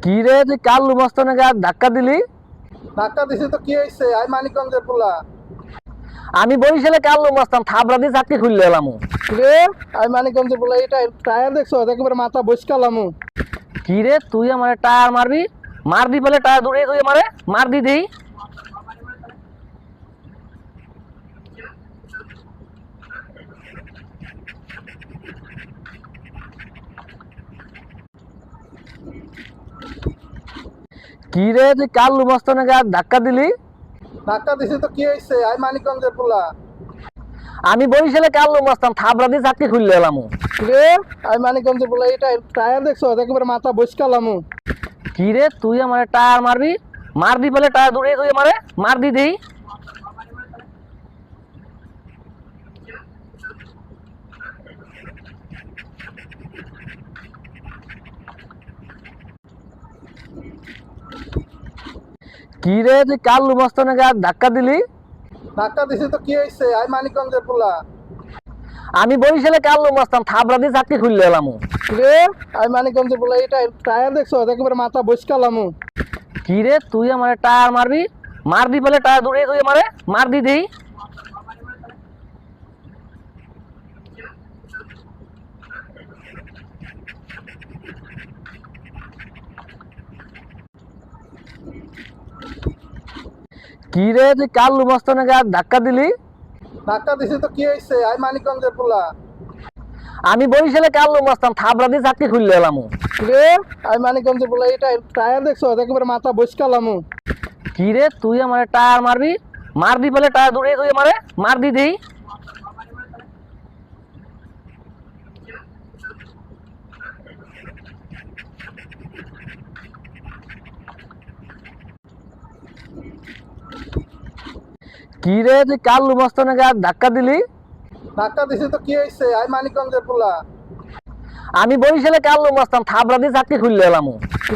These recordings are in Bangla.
কি রে তুই কাল মস্তানে গা ধাক্কা দিলি? ধাক্কা দিছে তো কি হয়েছে? আই মানিকগঞ্জের পোলা। আমি বরিশালে কাল মস্তান থাবড়া দিয়ে চাকরি খুললে এলাম। রে আই মানিকগঞ্জের পোলা, এটা টায়ার দেখছো? একেবারে মাথা বসকালামু। কি রে তুই আমার টায়ার মারবি? মার দি বলে টায়ার দূরে তুই আমারে মার দি দেই। কি রে তুই কাল মস্তানে গা ধাক্কা দিলি? ধাক্কা দিছে তো কি হয়েছে? আই মানিকগঞ্জের পোলা। আমি বরিশালে কাল মস্তান থাবড়া দিয়ে চাকরি খুললে এলাম। রে আই মানিকগঞ্জের পোলা, এটা টায়ার দেখছো? একেবারে মাথা বসকালামু। কি রে তুই আমার টায়ার মারবি? মার দি বলে টায়ার দূরে তুই আমারে মার দি দেই। কি রে তুই কাল মস্তানে গা ধাক্কা দিলি? ধাক্কা দিছে তো কি হয়েছে? আই মানিকগঞ্জের পোলা। আমি বরিশালে কাল মস্তান থাবড়া দিয়ে চাকরি খুললে এলাম। রে আই মানিকগঞ্জের পোলা, এটা টায়ার দেখছো? একেবারে মাথা বসকালামু। কি রে তুই আমার টায়ার মারবি? মার দি বলে টায়ার দূরে তুই আমারে মার দি দেই। কি রে তুই কাল মস্তানে গা ধাক্কা দিলি? ধাক্কা দিছে তো কি হয়েছে? আই মানিকগঞ্জের পোলা। আমি বরিশালে কাল মস্তান থাবড়া দিয়ে চাকরি খুললে এলাম। রে আই মানিকগঞ্জের পোলা, এটা টায়ার দেখছো? একেবারে মাথা বসকালামু। কি রে তুই আমার টায়ার মারবি? মার দি বলে টায়ার দূরে তুই আমারে মার দি দেই। কি রে তুই কাল মস্তানে গা ধাক্কা দিলি? ধাক্কা দিছে তো কি হয়েছে? আই মানিকগঞ্জের পোলা। আমি বরিশালে কাল মস্তান থাবড়া দিয়ে চাকরি খুললে এলাম।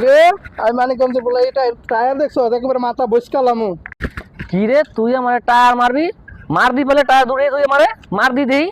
রে আই মানিকগঞ্জের পোলা, এটা টায়ার দেখছো? একেবারে মাথা বসকালামু। কি রে তুই আমার টায়ার মারবি? মার দি বলে টায়ার দূরে তুই আমারে মার দি দেই।